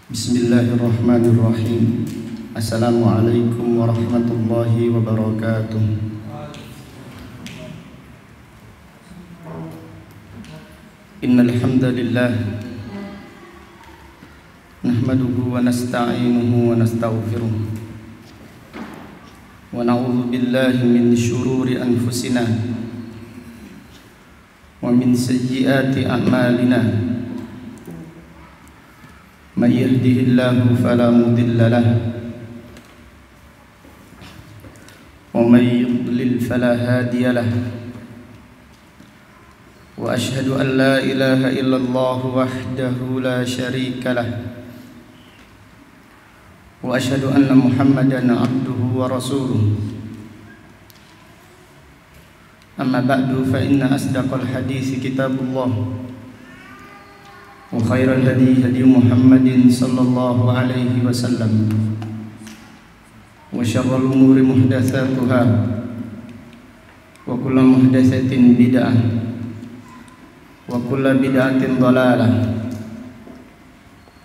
Bismillahirrahmanirrahim. Assalamualaikum warahmatullahi wabarakatuh. Innal hamdalillah nahmaduhu wa nasta'inuhu wa nastaghfiruh wa na'udzu billahi min shururi anfusina wa min sayyiati a'malina. Man yahdihillahu fala mudilla lahu wa man yudlil fala hadiya lahu. Wa ashhadu an la ilaha illallah wahdahu la syarika lahu wa ashhadu anna Muhammadan abduhu wa rasuluh. Amma ba'du, fa inna asdaqal hadits kitabullah wa khairal hadi hadi Muhammadin sallallahu alaihi wasallam wa syarrul umuri muhdatsatuha wa kullu muhdatsatin bid'ah wa kullu bid'atin dhalalah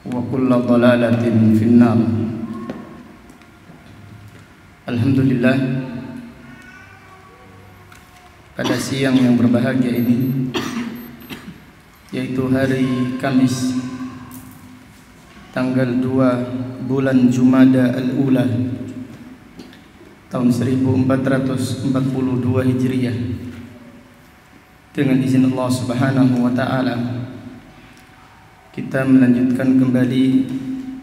wa kullu dhalalatin finnar. Alhamdulillah, pada siang yang berbahagia ini, yaitu hari Kamis tanggal 2 bulan Jumada al-Ula tahun 1442 Hijriah, dengan izin Allah Subhanahu wa taala kita melanjutkan kembali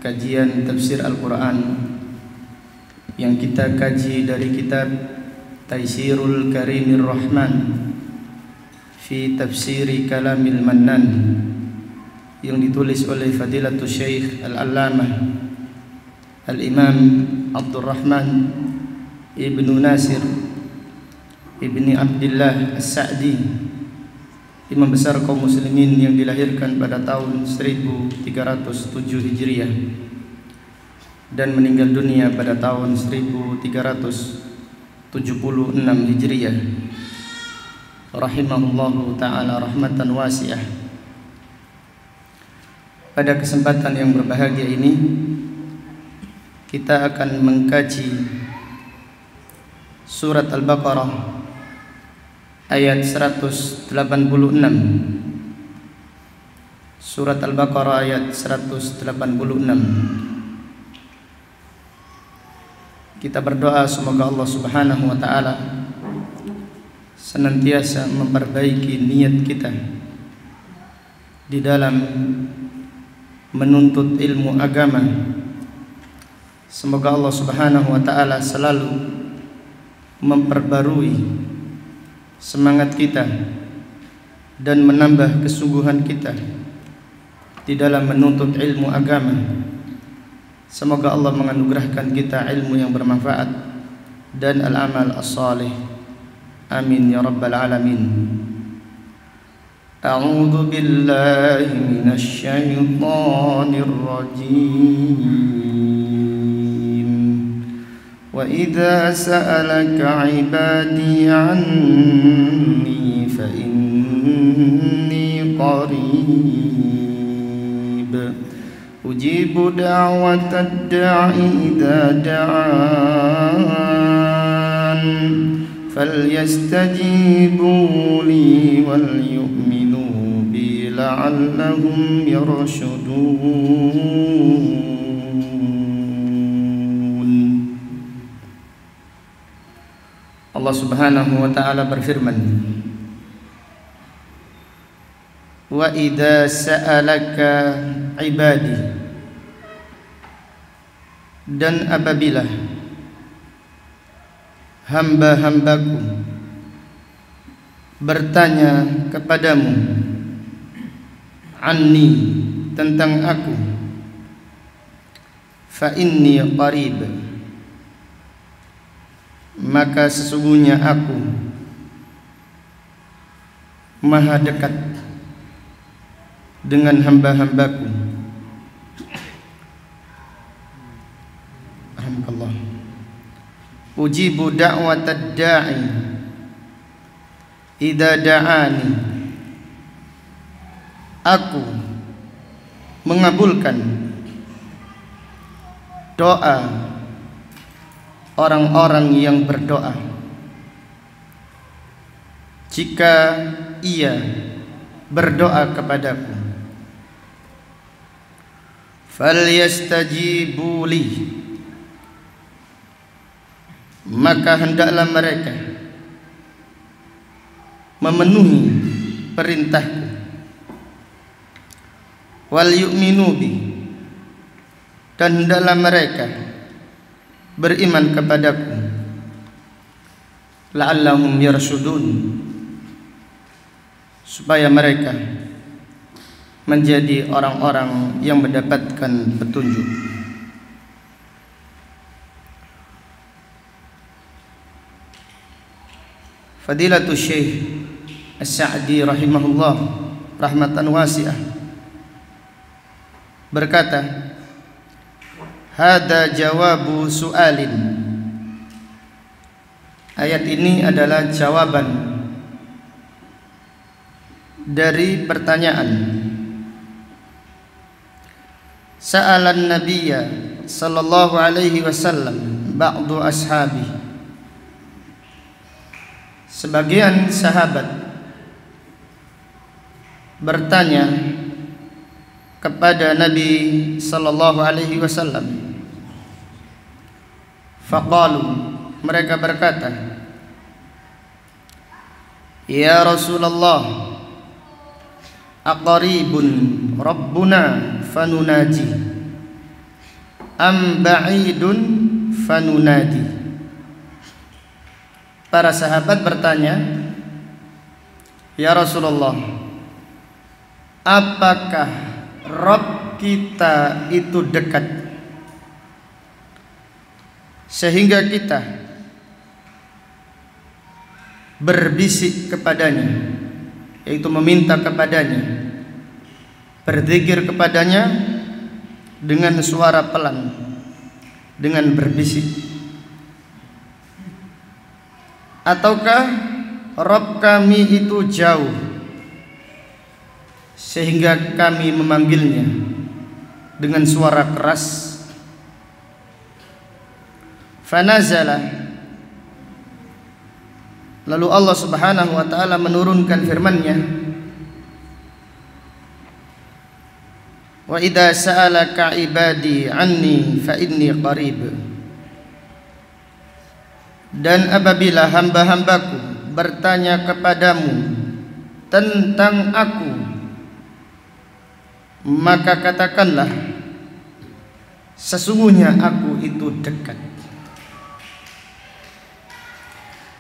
kajian tafsir Al-Qur'an yang kita kaji dari kitab Taisirul Karimir Rahman fi tafsiri kalamil mannan yang ditulis oleh Fadilatul Syekh Al-Allamah Al-Imam Abdurrahman Ibnu Nasir Ibni Abdillah As-Sa'di, imam besar kaum muslimin yang dilahirkan pada tahun 1307 Hijriah dan meninggal dunia pada tahun 1376 Hijriah, rahimahullahu ta'ala rahmatan wasi'ah. Pada kesempatan yang berbahagia ini kita akan mengkaji surat Al-Baqarah ayat 186. Surat Al-Baqarah ayat 186. Kita berdoa semoga Allah Subhanahu wa ta'ala senantiasa memperbaiki niat kita di dalam menuntut ilmu agama. Semoga Allah Subhanahu wa ta'ala selalu memperbarui semangat kita dan menambah kesungguhan kita di dalam menuntut ilmu agama. Semoga Allah menganugerahkan kita ilmu yang bermanfaat dan al-amal as-salih. Amin ya rabbal alamin. A'udzu billahi minasy syaithanir rajim. Wa idza sa'alaka 'ibadi 'anni fa inni qarib ujibu da'watad da'i idza da'an فليستجيبوا لي وليؤمنوا بي لعلهم يرشدون. Allah Subhanahu wa ta'ala berfirman, wa idza sa'alaka ibadi, dan apabila hamba-hambaku bertanya kepadamu, anni, tentang aku, fa inni qarib, maka sesungguhnya aku maha dekat dengan hamba-hambaku. Alhamdulillah. Ujibu da'watad da'i idza da'ani, aku mengabulkan doa orang-orang yang berdoa jika ia berdoa kepadaku. Falyastajibu li, maka hendaklah mereka memenuhi perintahku. Wal yu'minu bi, dan hendaklah mereka beriman kepadaku. La'allahum yarshudun, supaya mereka menjadi orang-orang yang mendapatkan petunjuk. Fadilatul Syekh As-Sa'di rahimahullah rahmatan wasi'ah berkata, hada jawabu su'alin. Ayat ini adalah jawaban dari pertanyaan. Sa'alan nabiyya sallallahu alaihi wasallam ba'du ashabi, sebagian sahabat bertanya kepada Nabi sallallahu alaihi wasallam. Faqalu, mereka berkata, ya Rasulullah, aqaribun rabbuna fanunaji am ba'idun fanunadi. Para sahabat bertanya, ya Rasulullah, apakah Rabb kita itu dekat sehingga kita berbisik kepadanya, yaitu meminta kepadanya, berzikir kepadanya dengan suara pelan, dengan berbisik? Ataukah Rabb kami itu jauh sehingga kami memanggilnya dengan suara keras? Fanazala, lalu Allah Subhanahu wa taala menurunkan firman-Nya, wa idza sa'alaka ibadi anni fa inni qarib. Dan apabila hamba-hambaku bertanya kepadamu tentang aku, maka katakanlah, sesungguhnya aku itu dekat.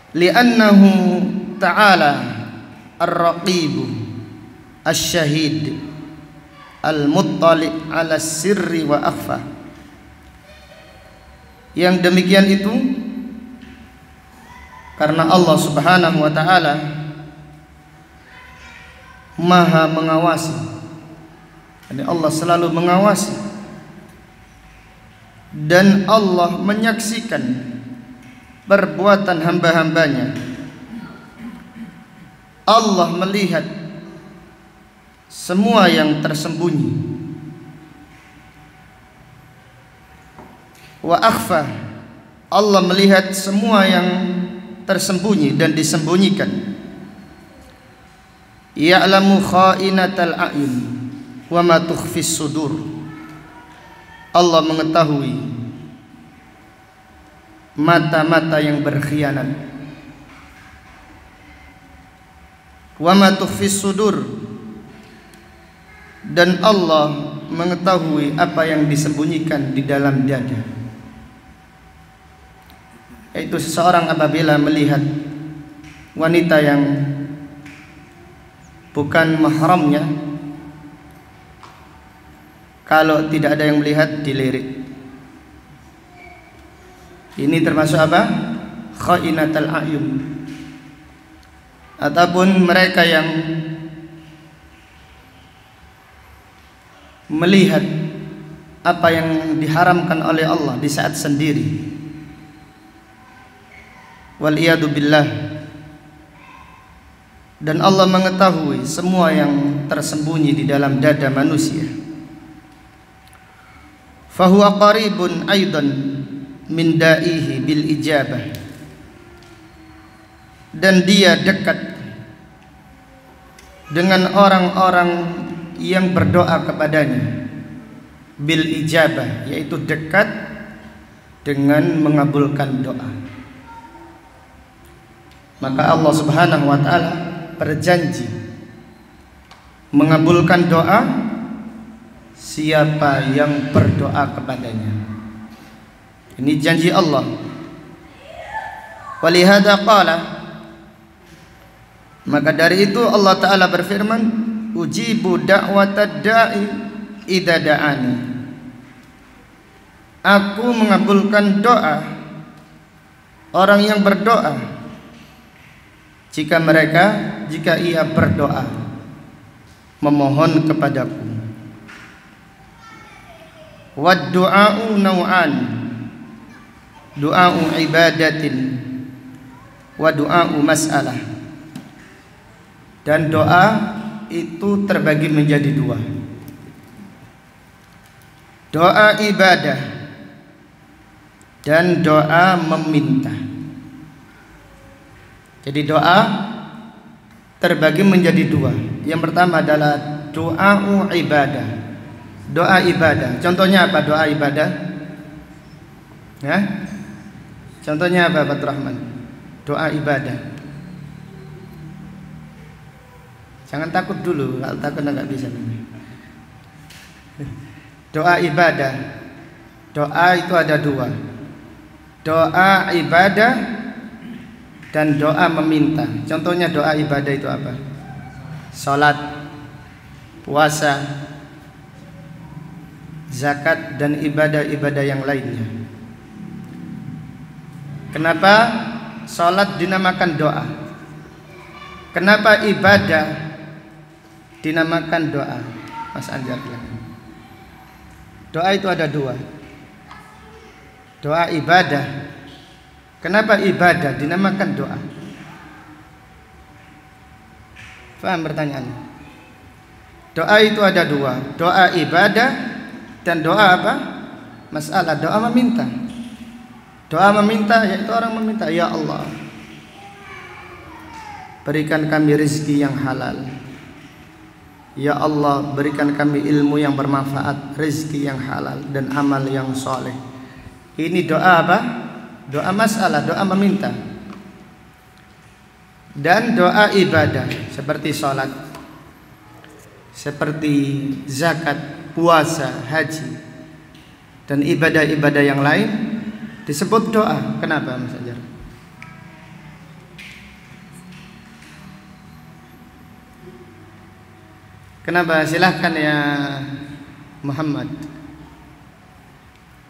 Li'annahu ta'ala ar-raqibu asy-syahid al-muttali' 'ala sirri wa akhfa. Yang demikian itu karena Allah Subhanahu wa taala Maha mengawasi. Jadi Allah selalu mengawasi dan Allah menyaksikan perbuatan hamba-hambanya. Allah melihat semua yang tersembunyi. Wa akhfa, Allah melihat semua yang tersembunyi dan disembunyikan. Ya'lamu kha'inatal a'yun wa ma tukhfis sudur. Allah mengetahui mata-mata yang berkhianat. Wa ma tukhfis sudur, dan Allah mengetahui apa yang disembunyikan di dalam dada. Yaitu seseorang apabila melihat wanita yang bukan mahramnya, kalau tidak ada yang melihat, dilirik. Ini termasuk apa? Kha'inatul a'yun. Ataupun mereka yang melihat apa yang diharamkan oleh Allah di saat sendiri. Waliyadu billah. Dan Allah mengetahui semua yang tersembunyi di dalam dada manusia. fahuwa qaribun aidan min da'ihi bil ijabah, dan dia dekat dengan orang-orang yang berdoa kepadanya bil ijabah, yaitu dekat dengan mengabulkan doa. Maka Allah Subhanahu wa taala berjanji mengabulkan doa siapa yang berdoa kepadanya. Ini janji Allah. Walihada qala, maka dari itu Allah taala berfirman, ujibu da'watad da'i idza da'ani. Aku mengabulkan doa orang yang berdoa jika ia berdoa memohon kepadaku. Wad du'a'u naw'an, du'a'u ibadatin wa du'a'u mas'alah. Dan doa itu terbagi menjadi dua, doa ibadah dan doa meminta. Jadi doa terbagi menjadi dua. Yang pertama adalah doa ibadah, doa ibadah. Contohnya apa doa ibadah? Ya? Contohnya apa Pak Rahman? Doa ibadah. Jangan takut dulu, kalau takut enggak bisa. Doa ibadah, doa itu ada dua, doa ibadah dan doa meminta. Contohnya doa ibadah itu apa? Salat, puasa, zakat, dan ibadah-ibadah yang lainnya. Kenapa salat dinamakan doa? Kenapa ibadah dinamakan doa? Mas Anjar bilang. Doa itu ada dua, doa ibadah. Kenapa ibadah dinamakan doa? Faham pertanyaannya? Doa itu ada dua, doa ibadah dan doa apa? Masalah, doa meminta. Doa meminta yaitu orang meminta, ya Allah, berikan kami rezeki yang halal. Ya Allah, berikan kami ilmu yang bermanfaat, rezeki yang halal, dan amal yang soleh. Ini doa apa? Doa masalah, doa meminta. Dan doa ibadah seperti sholat, seperti zakat, puasa, haji, dan ibadah-ibadah yang lain disebut doa. Kenapa Mas Ajar? Kenapa? Silahkan ya Muhammad.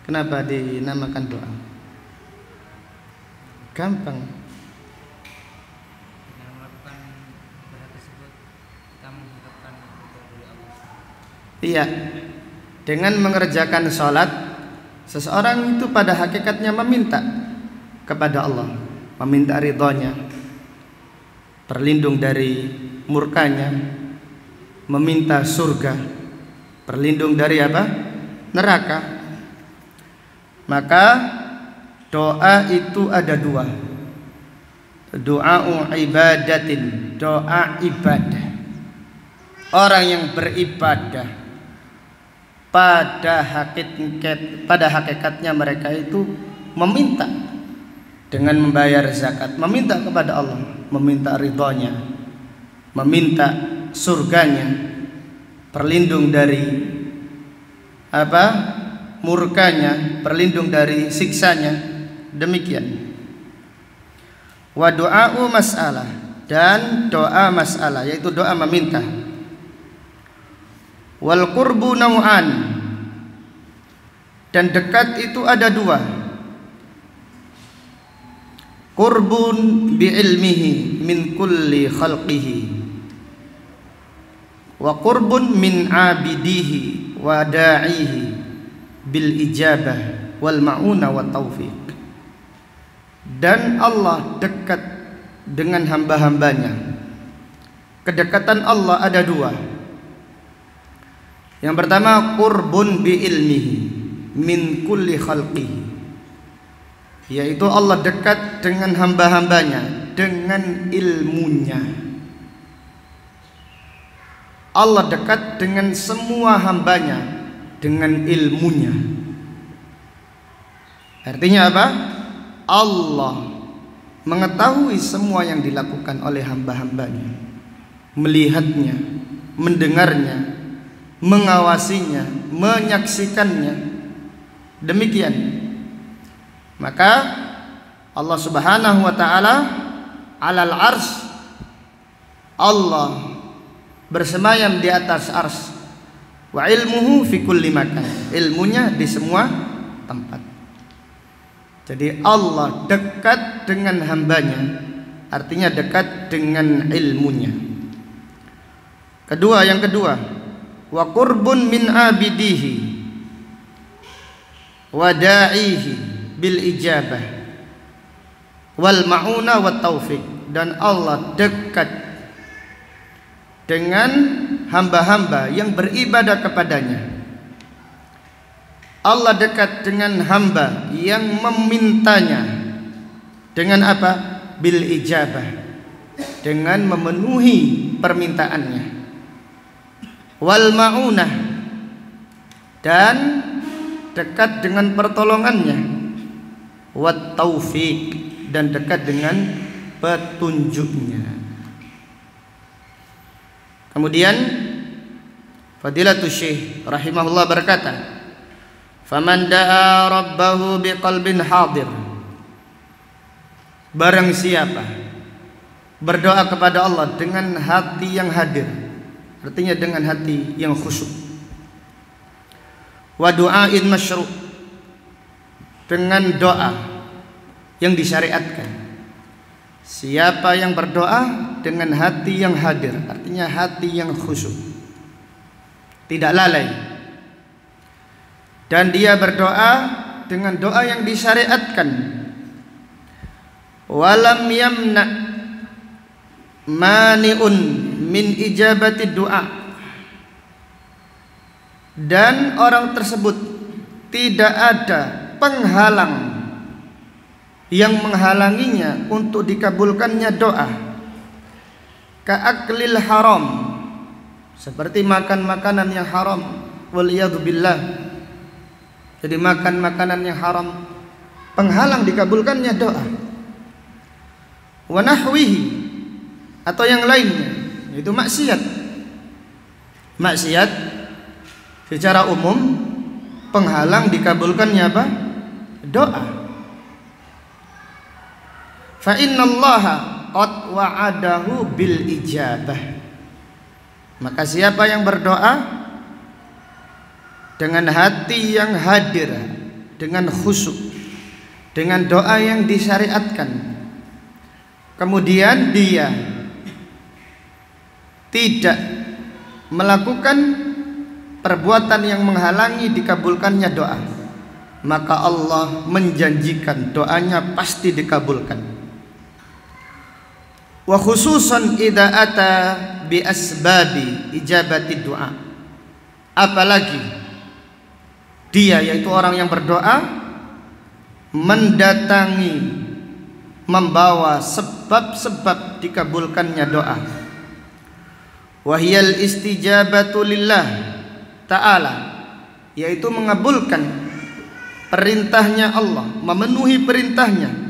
Kenapa dinamakan doa? Gampang. Dengan melakukan ibadah tersebut kita mengharapkan ridho dari Allah. Iya. Dengan mengerjakan sholat, seseorang itu pada hakikatnya meminta kepada Allah, meminta ridhonya, berlindung dari murkanya, meminta surga, berlindung dari apa? Neraka. Maka doa itu ada dua, doa ibadatin, doa ibadah. Orang yang beribadah pada hakikatnya mereka itu meminta dengan membayar zakat, meminta kepada Allah, meminta ridhonya, meminta surganya, berlindung dari apa? Murkanya, berlindung dari siksanya. Demikian. Wa du'a'u mas'alah, dan doa masalah yaitu doa meminta. Wal qurbu naw'an, dan dekat itu ada dua, qurbun bi ilmihi min kulli khalqihi, wa qurbun min abidihi wa da'ihi bil ijabah wal ma'una wa taufiq. Dan Allah dekat dengan hamba-hambanya. Kedekatan Allah ada dua. Yang pertama qurbun bi ilmihi min kulli khalqihi, yaitu Allah dekat dengan hamba-hambanya dengan ilmunya. Allah dekat dengan semua hambanya dengan ilmunya. Artinya apa? Allah mengetahui semua yang dilakukan oleh hamba-hambanya, melihatnya, mendengarnya, mengawasinya, menyaksikannya. Demikian. Maka Allah Subhanahu wa taala alal ars, Allah bersemayam di atas ars. Wa ilmuhu fi kulli makan, ilmunya di semua tempat. Jadi Allah dekat dengan hambanya, artinya dekat dengan ilmunya. Yang kedua, wa qurbun min abidihi wa da'ihi bil ijabah wal ma'una wat taufiq, dan Allah dekat dengan hamba-hamba yang beribadah kepadanya. Allah dekat dengan hamba yang memintanya dengan apa? Bil ijabah, dengan memenuhi permintaannya. Wal ma'unah, dan dekat dengan pertolongannya. Wat taufiq, dan dekat dengan petunjuknya. Kemudian Fadilatul Syekh rahimahullah berkata, faman da'a rabbahu biqalbin hadir, barang siapa berdoa kepada Allah dengan hati yang hadir, artinya dengan hati yang khusyuk. Wa du'ain masyru', dengan doa yang disyariatkan. Siapa yang berdoa dengan hati yang hadir, artinya hati yang khusyuk, tidak lalai, dan dia berdoa dengan doa yang disyariatkan. Walam yamna mani'un min ijabati du'a, dan orang tersebut tidak ada penghalang yang menghalanginya untuk dikabulkannya doa. Ka'aklil haram, seperti makan makanan yang haram, waliyadzubillah. Jadi makan makanan yang haram penghalang dikabulkannya doa. Wa nahwihi, atau yang lainnya, yaitu maksiat. Maksiat secara umum penghalang dikabulkannya apa? Doa. Fa innallaha qad wa'adahu bil ijabah, maka siapa yang berdoa dengan hati yang hadir, dengan khusyuk, dengan doa yang disyariatkan, kemudian dia tidak melakukan perbuatan yang menghalangi dikabulkannya doa, maka Allah menjanjikan doanya pasti dikabulkan. Wa khususan idza ata bi asbabi ijabati doa, apalagi dia, yaitu orang yang berdoa, mendatangi, membawa sebab-sebab dikabulkannya doa. Wahiyal istijabatu lillah ta'ala, yaitu mengabulkan perintahnya Allah, memenuhi perintahnya.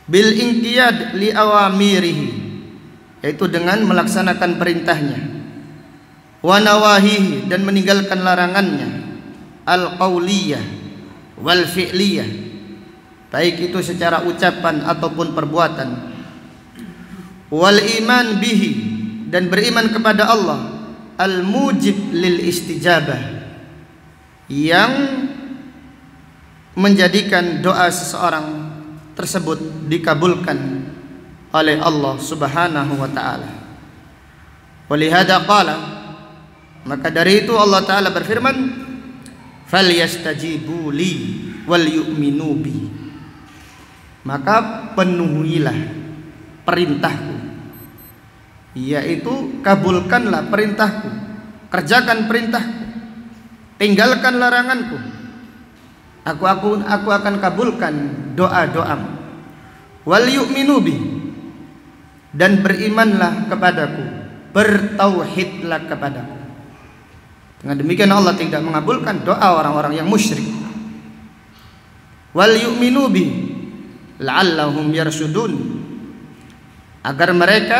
Bil inqiyad li awamirihi, yaitu dengan melaksanakan perintahnya. Wa nawahihi, dan meninggalkan larangannya. Al qauliyah wal fi'liyah, baik itu secara ucapan ataupun perbuatan. Wal iman bihi, dan beriman kepada Allah. Al mujib lil istijabah, yang menjadikan doa seseorang tersebut dikabulkan oleh Allah Subhanahu wa taala. Walihada qala, maka dari itu Allah taala berfirman, falyastajibu li wal yu'minu bi, maka penuhilah perintahku, yaitu kabulkanlah perintahku, kerjakan perintahku, tinggalkan laranganku, Aku akan kabulkan doa-doamu. Wal yu'minu bi, dan berimanlah kepadaku, bertauhidlah kepadaku. Dengan demikian Allah tidak mengabulkan doa orang-orang yang musyrik. Wal yu'minu bi la'allahum yarsudun, agar mereka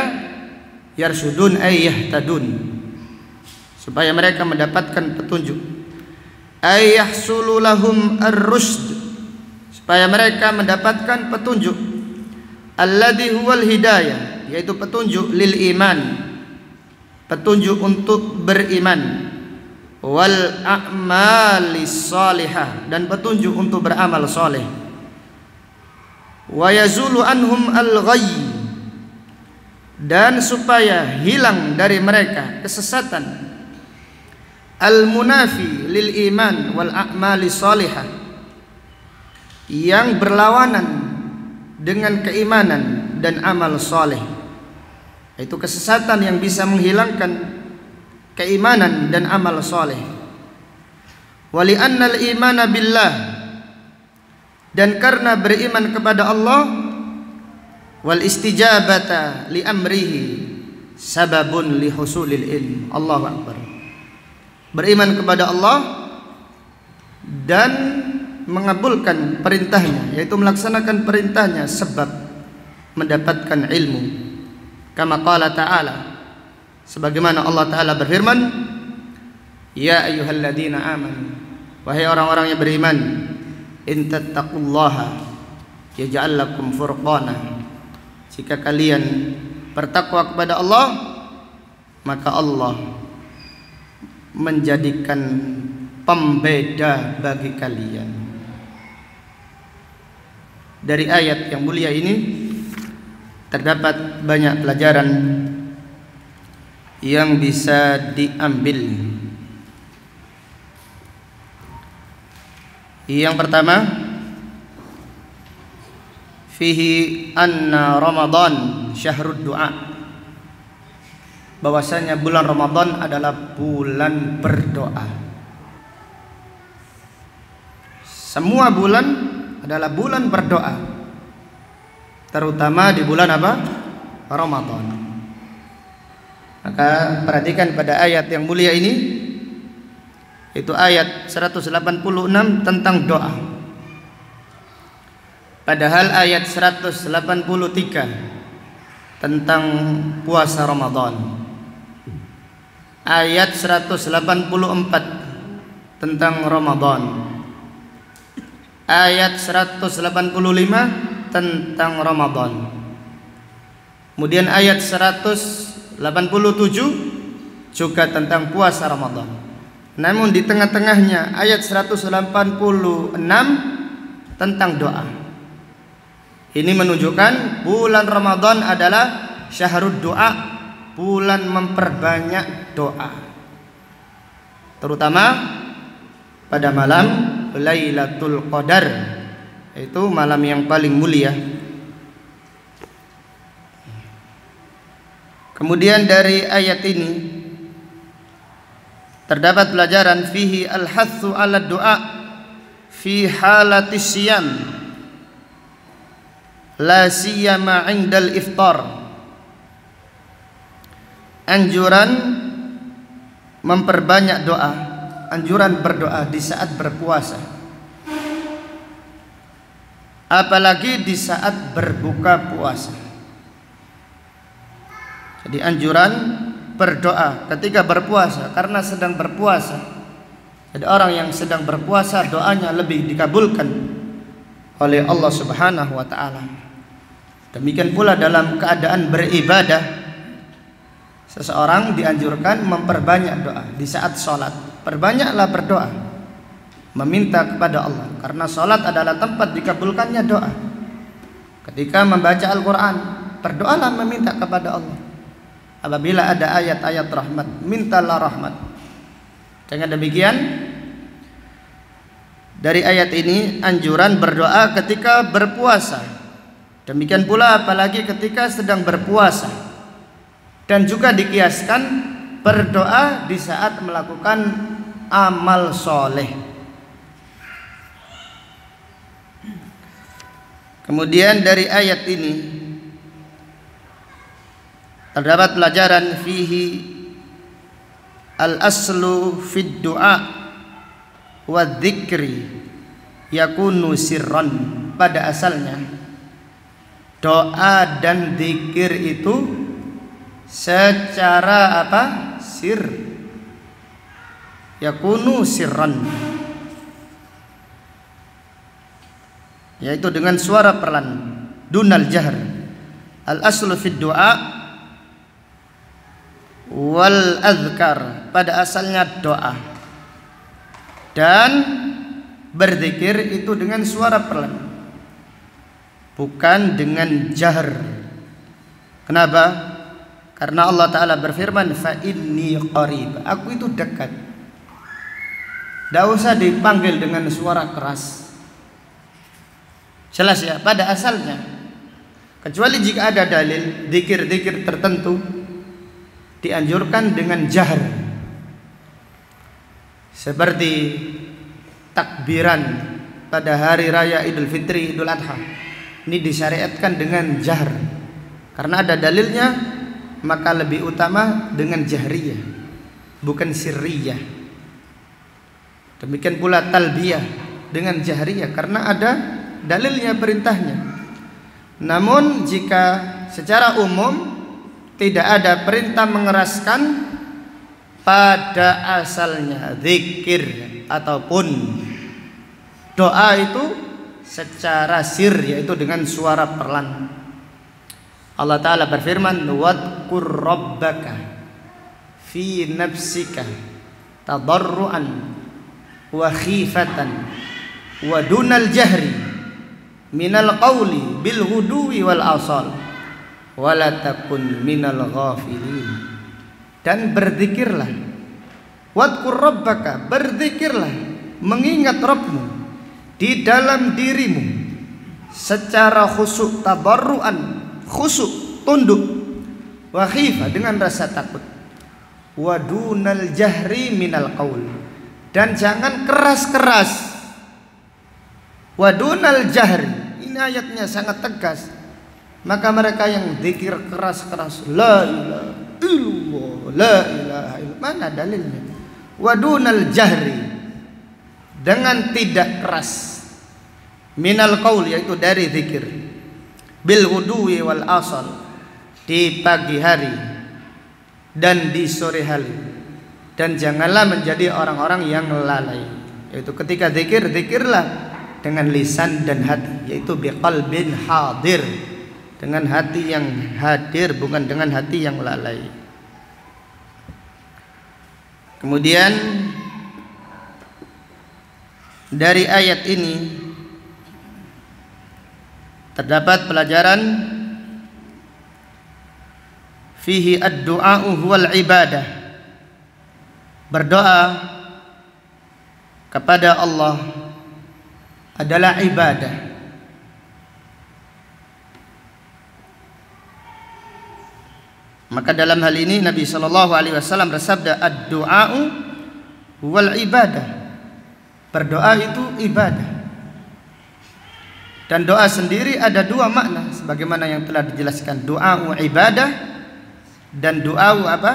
yarsudun ay yahtadun, supaya mereka mendapatkan petunjuk. Ay yahsulu lahum ar-rusd, supaya mereka mendapatkan petunjuk. Alladhi huwal hidayah, yaitu petunjuk lil iman, petunjuk untuk beriman. Wal a'malis salihah, dan petunjuk untuk beramal soleh. Wa yazulu anhum al-ghayy, dan supaya hilang dari mereka kesesatan. Al-munafi lil iman wal a'malis salihah, yang berlawanan dengan keimanan dan amal soleh. Itu kesesatan yang bisa menghilangkan keimanan dan amal soleh. Wali annal imana billah, dan karena beriman kepada Allah, wal istijabata li amrihi sababun li husulil ilm. Allahu akbar. Beriman kepada Allah dan mengabulkan perintahnya, yaitu melaksanakan perintahnya, sebab mendapatkan ilmu. Kama qala ta'ala, sebagaimana Allah Ta'ala berfirman, ya ayyuhalladzina amanu, wahai orang-orang yang beriman, in tattaqullaha yaj'al lakum furqana, jika kalian bertakwa kepada Allah, maka Allah menjadikan pembeda bagi kalian. Dari ayat yang mulia ini terdapat banyak pelajaran yang bisa diambil. Yang pertama, fihi anna Ramadan syahrud du'a, bahwasanya bulan Ramadan adalah bulan berdoa. Semua bulan adalah bulan berdoa, terutama di bulan apa? Ramadan. Maka perhatikan pada ayat yang mulia ini, itu ayat 186 tentang doa. Padahal ayat 183 tentang puasa Ramadan. Ayat 184 tentang Ramadan. Ayat 185 tentang Ramadan. Kemudian ayat 187 juga tentang puasa Ramadan. Namun di tengah-tengahnya ayat 186 tentang doa. Ini menunjukkan bulan Ramadan adalah syahrud doa, bulan memperbanyak doa, terutama pada malam Lailatul Qadar, yaitu malam yang paling mulia. Kemudian dari ayat ini terdapat pelajaran fihi al-hathu 'ala du'a fi halati siyam la siyama 'indal iftar. Anjuran memperbanyak doa, anjuran berdoa di saat berpuasa, apalagi di saat berbuka puasa. Jadi anjuran berdoa ketika berpuasa, karena sedang berpuasa. Jadi orang yang sedang berpuasa doanya lebih dikabulkan oleh Allah Subhanahu wa taala. Demikian pula dalam keadaan beribadah, seseorang dianjurkan memperbanyak doa di saat sholat. Perbanyaklah berdoa, meminta kepada Allah, karena sholat adalah tempat dikabulkannya doa. Ketika membaca Al-Quran, berdoalah meminta kepada Allah. Apabila ada ayat-ayat rahmat, mintalah rahmat. Dengan demikian, dari ayat ini anjuran berdoa ketika berpuasa. Demikian pula apalagi ketika sedang berpuasa. Dan juga dikiaskan berdoa di saat melakukan amal soleh. Kemudian dari ayat ini terdapat pelajaran fihi al-aslu fid du'a wa dzikri yakunu sirran. Pada asalnya doa dan zikir itu secara apa? Sir. Yakunu sirran, yaitu dengan suara perlahan, dunal jahr. Al aslu fid du'a wal azkar, pada asalnya doa dan berzikir itu dengan suara perlahan, bukan dengan jahr. Kenapa? Karena Allah Ta'ala berfirman, fa inni qarib, aku itu dekat. Tidak usah dipanggil dengan suara keras. Jelas ya, pada asalnya. Kecuali jika ada dalil zikir-zikir tertentu dianjurkan dengan jahr, seperti takbiran pada hari raya Idul Fitri, Idul Adha. Ini disyariatkan dengan jahr karena ada dalilnya, maka lebih utama dengan jahriyah, bukan sirriyah. Demikian pula talbiyah dengan jahriyah karena ada dalilnya, perintahnya. Namun jika secara umum tidak ada perintah mengeraskan, pada asalnya zikir ataupun doa itu secara sir, yaitu dengan suara perlahan. Allah Ta'ala berfirman, wadkur rabbaka fi nafsika tadarruan wa khifatan wa dunal jahri minal qawli bil ghuduwi wal asal wala takun minal ghafilin. Dan berzikirlah, wadkur rabbaka, berzikirlah, mengingat Rabbmu di dalam dirimu secara khusyuk, tabarruan, khusyuk, tunduk, wa khifah, dengan rasa takut, wa dunal jahri minal qaul, dan jangan keras-keras. Wa dunal jahri, ini ayatnya sangat tegas. Maka mereka yang zikir keras-keras, la ilaha illallah, la ilaha illallah, mana dalilnya? Wa dunal jahri, dengan tidak keras, minal qaul, yaitu dari zikir, bil ghuduwi wal asal, di pagi hari dan di sore hari. Dan janganlah menjadi orang-orang yang lalai, yaitu ketika zikir, zikirlah dengan lisan dan hati, yaitu biqalbin hadir, dengan hati yang hadir, bukan dengan hati yang lalai. Kemudian dari ayat ini terdapat pelajaran fihi ad-du'a'u huwal ibadah. Berdoa kepada Allah adalah ibadah. Maka dalam hal ini Nabi SAW bersabda, ad-du'a'u huwal ibadah. Berdoa itu ibadah. Dan doa sendiri ada dua makna, sebagaimana yang telah dijelaskan, du'a'u ibadah dan du'a'u apa?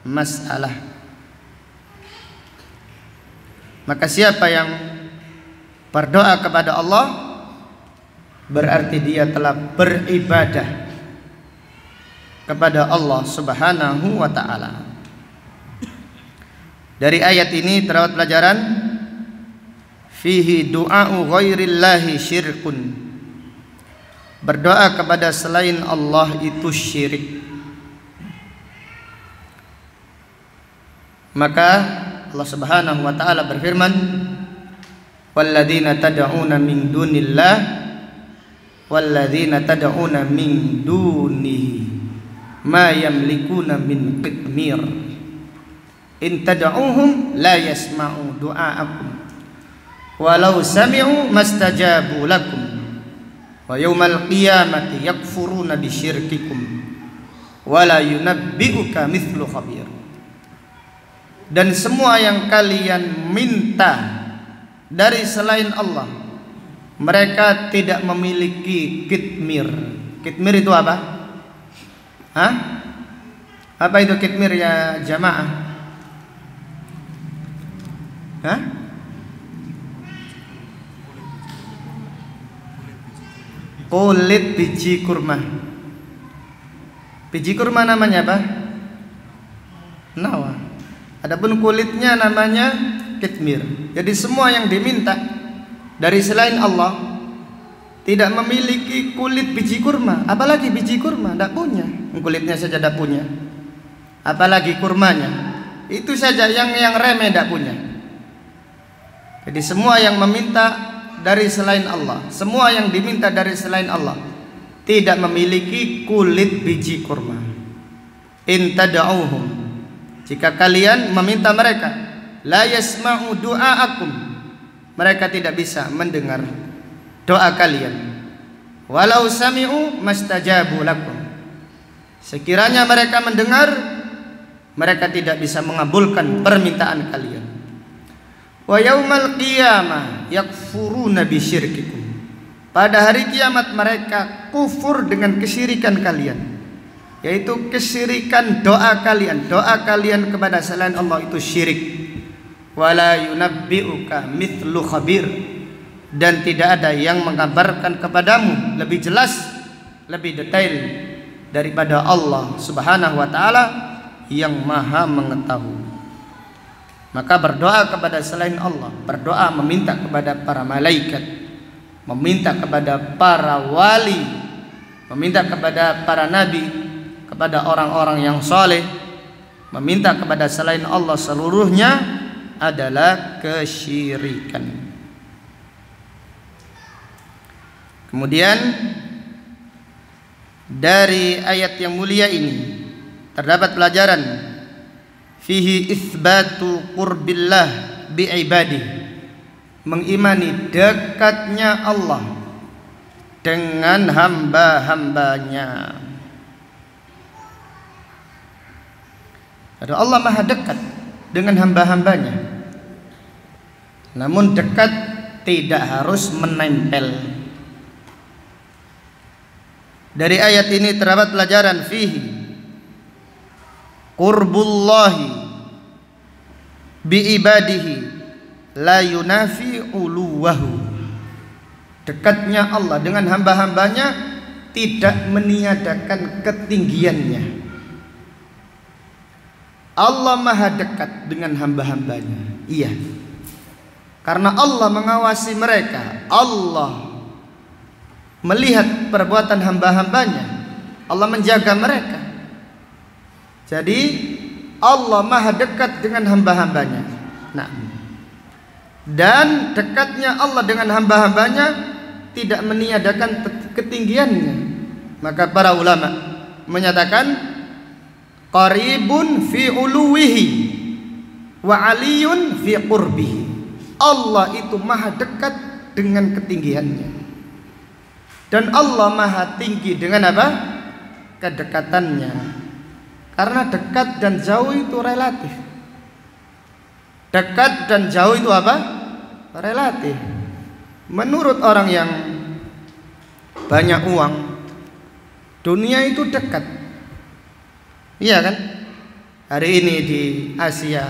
Masalah. Maka siapa yang berdoa kepada Allah berarti dia telah beribadah kepada Allah Subhanahu wa ta'ala. Dari ayat ini terdapat pelajaran fihi du'a'u ghairillahi syirkun. Berdoa kepada selain Allah itu syirik. Maka Allah Subhanahu wa ta'ala berfirman, walladzina tad'una min dunillah walladzina tad'una min dunihi ma yamlikuna min qitmir in tad'uhum la yasma'u du'aakum walau sami'u mastajabu lakum wa yawmal qiyamati yakfuruna bisyirkikum wala yunabbi'uka mithlu khabir. Dan semua yang kalian minta dari selain Allah, mereka tidak memiliki kitmir. Kitmir itu apa? Hah? Apa itu kitmir ya jamaah? Hah? Kulit biji kurma. Biji kurma namanya apa? Nawa. Adapun kulitnya namanya kitmir. Jadi semua yang diminta dari selain Allah tidak memiliki kulit biji kurma, apalagi biji kurma tidak punya. Kulitnya saja tidak punya, apalagi kurmanya. Itu saja yang remeh tidak punya. Jadi semua yang meminta dari selain Allah, semua yang diminta dari selain Allah tidak memiliki kulit biji kurma. In tad'uuhum, jika kalian meminta mereka, la yasma'u du'aakum, mereka tidak bisa mendengar doa kalian. Walau sami'u mastajabu lakum, sekiranya mereka mendengar, mereka tidak bisa mengabulkan permintaan kalian. Wa yaumal qiyamah yakfuruna bisyirkikum, pada hari kiamat mereka kufur dengan kesyirikan kalian, yaitu kesyirikan doa kalian. Doa kalian kepada selain Allah itu syirik. Wala yunabbi'uka mithlu khabir, dan tidak ada yang mengabarkan kepadamu lebih jelas, lebih detail daripada Allah Subhanahu wa taala yang Maha mengetahui. Maka berdoa kepada selain Allah, berdoa meminta kepada para malaikat, meminta kepada para wali, meminta kepada para nabi, kepada orang-orang yang soleh, meminta kepada selain Allah seluruhnya adalah kesyirikan. Kemudian dari ayat yang mulia ini terdapat pelajaran fihi itsbatu qurbillah bi'ibadih, mengimani dekatnya Allah dengan hamba-hambanya. Allah maha dekat dengan hamba-hambanya, namun dekat tidak harus menempel. Dari ayat ini terdapat pelajaran fihi qurbullahi biibadihi la yunafi uluwahu, dekatnya Allah dengan hamba-hambanya tidak meniadakan ketinggiannya. Allah maha dekat dengan hamba-hambanya, iya, karena Allah mengawasi mereka, Allah melihat perbuatan hamba-hambanya, Allah menjaga mereka. Jadi Allah maha dekat dengan hamba-hambanya. Nah, dan dekatnya Allah dengan hamba-hambanya tidak meniadakan ketinggiannya. Maka para ulama menyatakan qaribun fi uluwihi wa aliyun fi qurbihi. Allah itu maha dekat dengan ketinggiannya, dan Allah maha tinggi dengan apa? Kedekatannya. Karena dekat dan jauh itu relatif. Dekat dan jauh itu apa? Relatif. Menurut orang yang banyak uang, dunia itu dekat. Iya kan? Hari ini di Asia,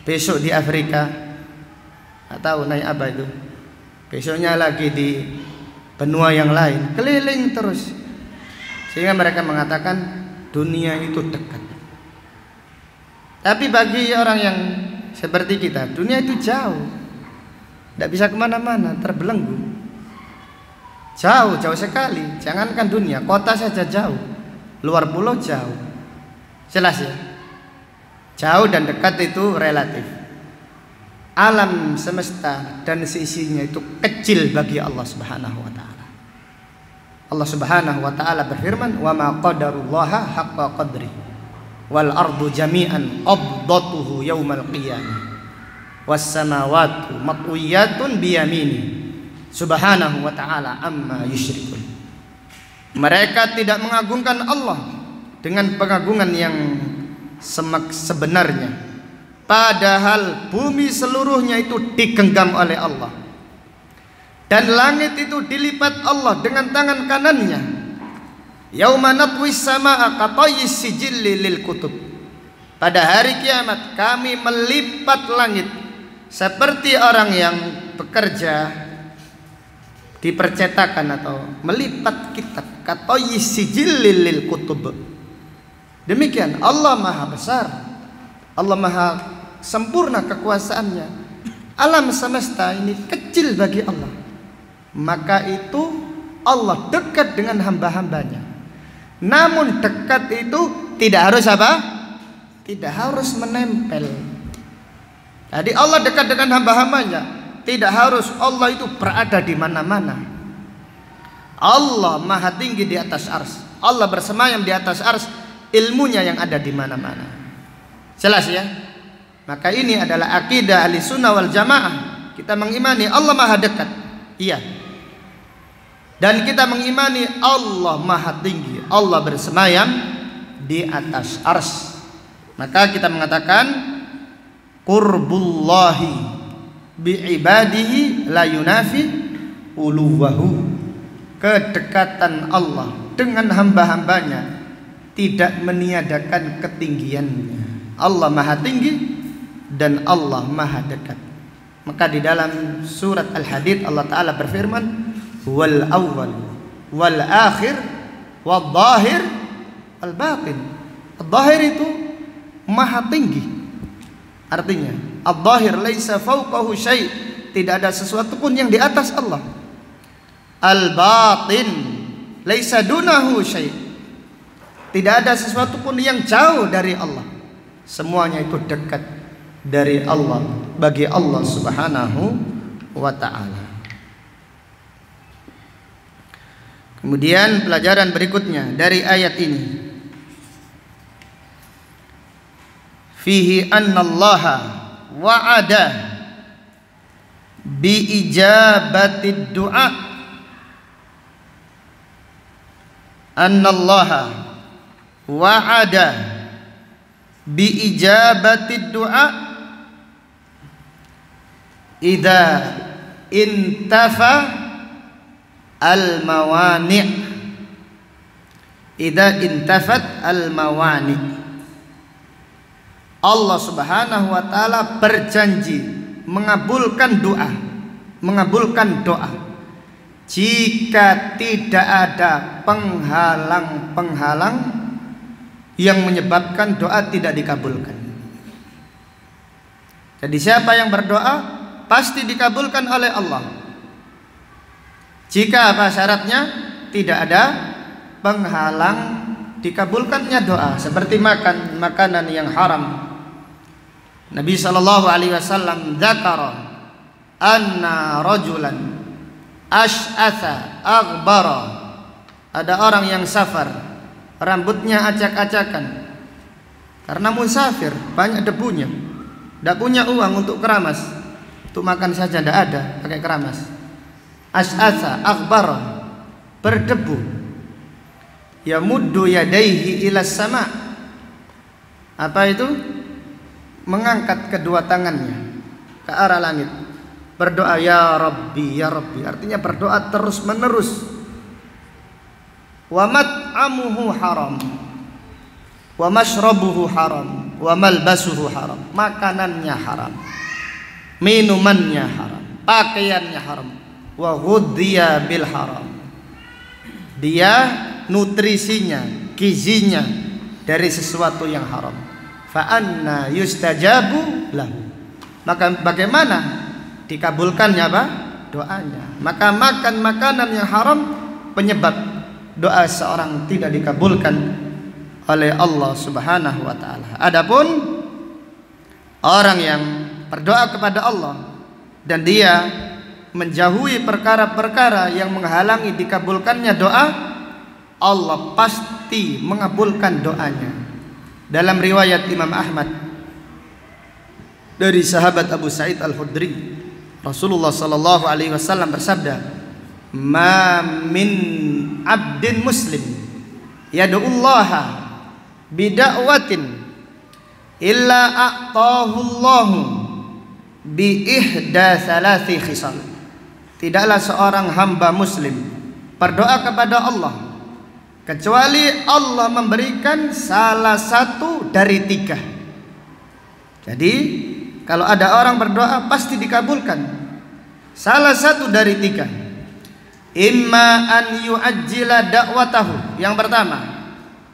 besok di Afrika, atau naik apa itu? Besoknya lagi di benua yang lain, keliling terus. Sehingga mereka mengatakan dunia itu dekat. Tapi bagi orang yang seperti kita, dunia itu jauh, tidak bisa kemana-mana, terbelenggu. Jauh sekali. Jangankan dunia, kota saja jauh, luar pulau jauh. Jelas ya, jauh dan dekat itu relatif. Alam semesta dan seisinya itu kecil bagi Allah Subhanahu wa ta'ala. Allah Subhanahu wa ta'ala berfirman, wa ma qadarullaha haqqa qadri wal ardu jami'an qabdatuhu yaumal qiyamah was samawati matwiyatun biyamini subhanahu wa ta'ala amma yusyrikun. Mereka tidak mengagungkan Allah dengan pengagungan yang sebenarnya, padahal bumi seluruhnya itu digenggam oleh Allah Dan langit itu dilipat Allah dengan tangan kanannya. Yauma natwis samaa katayyis sijilli lil kutub. Pada hari kiamat kami melipat langit seperti orang yang bekerja di percetakan atau melipat kitab. Katayyis sijilli lil kutub. Demikian Allah Maha besar, Allah Maha sempurna kekuasaannya. Alam semesta ini kecil bagi Allah, maka itu Allah dekat dengan hamba-hambanya. Namun dekat itu tidak harus apa? Tidak harus menempel. Jadi Allah dekat dengan hamba-hambanya, tidak harus Allah itu berada di mana-mana. Allah Maha tinggi di atas ars, Allah bersemayam di atas ars, ilmunya yang ada di mana-mana. Jelas ya? Maka ini adalah akidah Ahlussunnah wal Jamaah. Kita mengimani Allah Maha dekat. Iya. Dan kita mengimani Allah Maha tinggi. Allah bersemayam di atas ars. Maka kita mengatakan qurbullahi bi'ibadihi la yunafi uluwahu. Kedekatan Allah dengan hamba-hambanya tidak meniadakan ketinggiannya. Allah Maha tinggi dan Allah Maha dekat. Maka di dalam surat Al-Hadid Allah Ta'ala berfirman, wal awwal wal akhir wal zahir wal batin. Al-zahir itu Maha tinggi. Artinya al-zahir laisa fawqahu syai', tidak ada sesuatu pun yang di atas Allah. Al-batin laisa dunahu syai', tidak ada sesuatu pun yang jauh dari Allah. Semuanya itu dekat dari Allah, bagi Allah Subhanahu wa ta'ala. Kemudian pelajaran berikutnya dari ayat ini, fihi annallaha wa'ada bi ijabatid du'a. Annallaha wa'ada bi ijabati du'a idza intafa al mawani'. Idza intafat al mawani'. Allah Subhanahu wa taala berjanji mengabulkan doa, mengabulkan doa jika tidak ada penghalang-penghalang yang menyebabkan doa tidak dikabulkan. Jadi siapa yang berdoa pasti dikabulkan oleh Allah. Jika apa syaratnya? Tidak ada penghalang dikabulkannya doa, seperti makan makanan yang haram. Nabi sallallahu alaihi wasallam dzakara anna rajulan asy'atha aghbara. Ada orang yang safar, rambutnya acak-acakan karena musafir, banyak debunya, tidak punya uang untuk keramas, untuk makan saja tidak ada pakai keramas. Asy'atha aghbara, berdebu. Yamuddu yadaihi ila sama'. Apa itu? Mengangkat kedua tangannya ke arah langit, berdoa ya Rabbi ya Rabbi, artinya berdoa terus menerus. Wa mat'amuhu haram wa mashrabuhu haram wa malbasuhu haram, makanannya haram, minumannya haram, pakaiannya haram. Wa ghudhiya bil haram, dia nutrisinya, gizinya dari sesuatu yang haram. Fa anna yustajabu lahu, maka bagaimana dikabulkannya apa? Doanya. Maka makan makanan yang haram penyebab doa seorang tidak dikabulkan oleh Allah Subhanahu wa ta'ala. Adapun orang yang berdoa kepada Allah dan dia menjauhi perkara-perkara yang menghalangi dikabulkannya doa, Allah pasti mengabulkan doanya. Dalam riwayat Imam Ahmad dari sahabat Abu Sa'id Al-Khudri, Rasulullah sallallahu alaihi wasallam bersabda, "Ma min 'abdin muslim yad'ullaha bida'watin illa a'tahu Allahu bi ihda thalathi khisal." tidaklah seorang hamba muslim berdoa kepada Allah kecuali Allah memberikan salah satu dari 3. Jadi kalau ada orang berdoa pasti dikabulkan salah satu dari 3. Imma an yu'ajjila da'watahu. Yang pertama,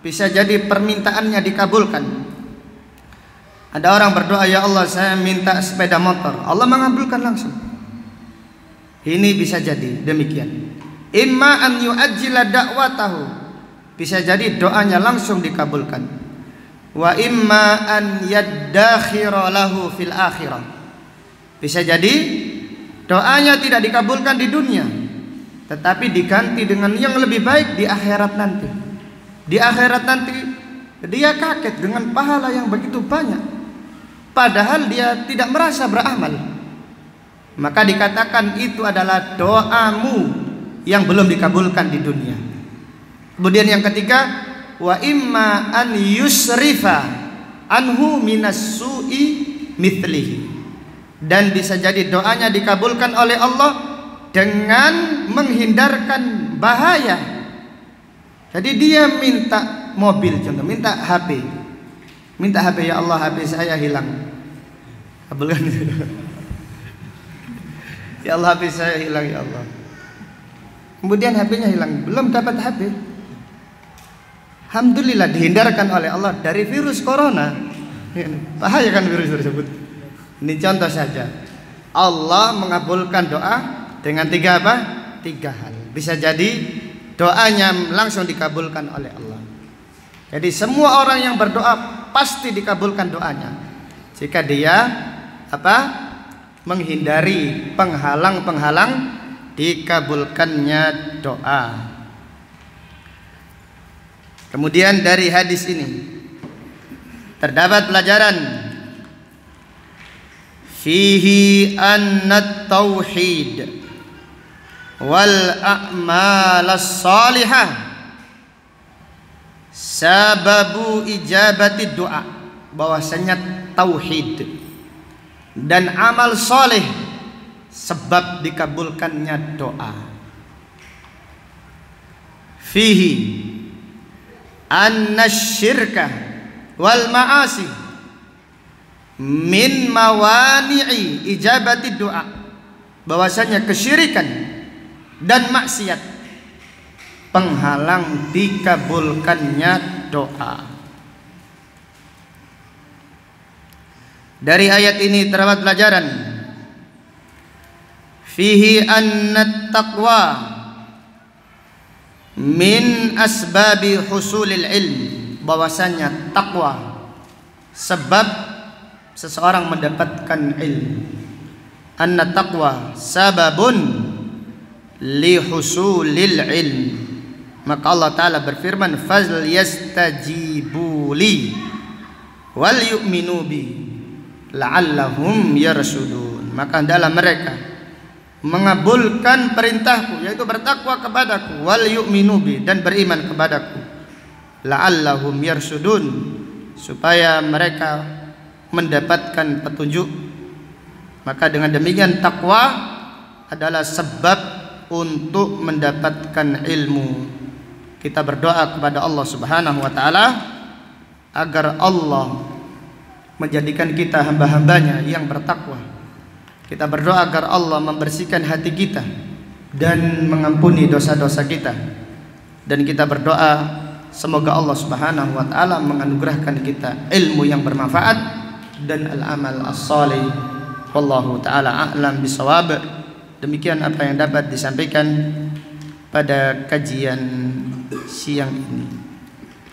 bisa jadi permintaannya dikabulkan. Ada orang berdoa, ya Allah saya minta sepeda motor, Allah mengabulkan langsung. Ini bisa jadi demikian. Imma an yu'ajjila da'watahu, bisa jadi doanya langsung dikabulkan. Wa imma an yaddakhira lahu fil akhirah, bisa jadi doanya tidak dikabulkan di dunia, tetapi diganti dengan yang lebih baik di akhirat nanti. Di akhirat nanti dia kaget dengan pahala yang begitu banyak, padahal dia tidak merasa beramal. Maka dikatakan itu adalah doamu yang belum dikabulkan di dunia. Kemudian yang ketiga, wa imma an yusrifa anhu minas su'i mithlihi, dan bisa jadi doanya dikabulkan oleh Allah dengan menghindarkan bahaya. Jadi dia minta mobil, contoh minta HP, ya Allah HP saya hilang, kabulkan. Ya Allah HP saya hilang ya Allah. Kemudian HP-nya hilang, belum dapat HP. Alhamdulillah dihindarkan oleh Allah dari virus corona. Bahaya kan virus tersebut. Ini contoh saja. Allah mengabulkan doa dengan 3 apa? 3 hal. Bisa jadi doanya langsung dikabulkan oleh Allah. Jadi semua orang yang berdoa pasti dikabulkan doanya jika dia apa? Menghindari penghalang-penghalang dikabulkannya doa. Kemudian dari hadis ini terdapat pelajaran fihi anna tauhid wal a'malas salihah sababu ijabati doa, bahwasanya tauhid dan amal soleh sebab dikabulkannya doa. Fihi anna syirka wal ma'asi min mawani'i ijabati doa, bahwasanya kesyirikan dan maksiat penghalang dikabulkannya doa. Dari ayat ini terdapat pelajaran fihi anna taqwa min asbabi husulil ilm, bahwasanya takwa sebab seseorang mendapatkan ilmu. Anna taqwa sababun li husulil ilm. Maka Allah Ta'ala berfirman fal yastajibu li wal yu'minu bi la'allahum yarsudun. Maka hendaklah mereka mengabulkan perintahku, yaitu bertakwa kepadaku, wal yu'minu bi, dan beriman kepadaku, la'allahum yarsudun, supaya mereka mendapatkan petunjuk. Maka dengan demikian takwa adalah sebab untuk mendapatkan ilmu. Kita berdoa kepada Allah Subhanahu wa taala agar Allah menjadikan kita hamba-hambanya yang bertakwa. Kita berdoa agar Allah membersihkan hati kita dan mengampuni dosa-dosa kita. Dan kita berdoa semoga Allah Subhanahu wa taala menganugerahkan kita ilmu yang bermanfaat dan al-amal as-salih. Wallahu taala a'lam bisawab. Demikian apa yang dapat disampaikan pada kajian siang ini.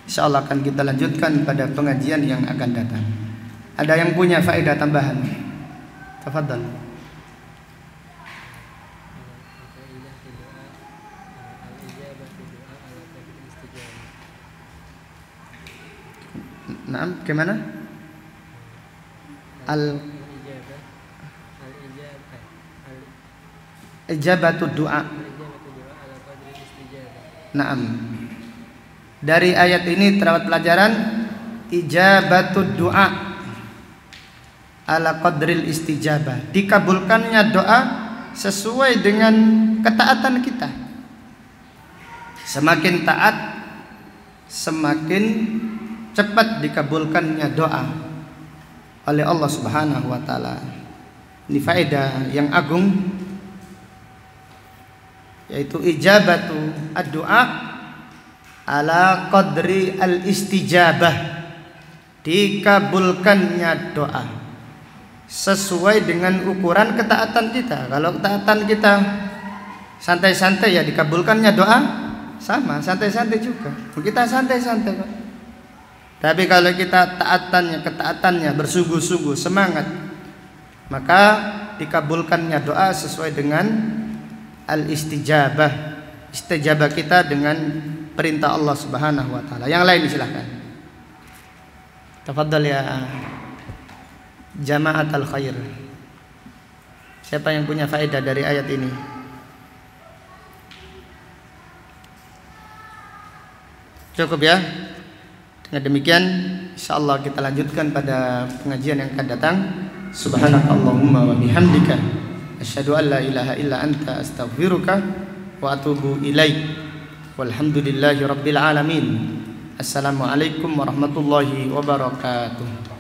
Insyaallah akan kita lanjutkan pada pengajian yang akan datang. Ada yang punya faedah tambahan? Tafadhal. Naam, gimana? Ijabatu doa. Naam. Dari ayat ini terdapat pelajaran ijabatu doa ala qadril istijabah, dikabulkannya doa sesuai dengan ketaatan kita. Semakin taat, semakin cepat dikabulkannya doa oleh Allah Subhanahu wa taala. Ini faedah yang agung, yaitu ijabatu ad-du'a ala qadri al-istijabah, dikabulkannya doa sesuai dengan ukuran ketaatan kita. Kalau ketaatan kita santai-santai, ya dikabulkannya doa sama santai-santai juga. Kita santai-santai Pak. Tapi kalau kita ketaatannya bersungguh-sungguh, semangat, maka dikabulkannya doa sesuai dengan al-istijabah, istijabah kita dengan perintah Allah Subhanahu wa taala. Yang lain silahkan. Tafadhal ya Jama'at al-khair. Siapa yang punya faedah dari ayat ini? Cukup ya. Dengan demikian insyaallah kita lanjutkan pada pengajian yang akan datang. Subhanakallahumma wa bihamdika asyhadu an la ilaha illa anta astaghfiruka wa atubu ilaik. Walhamdulillahi rabbil alamin. Assalamualaikum warahmatullahi wabarakatuh.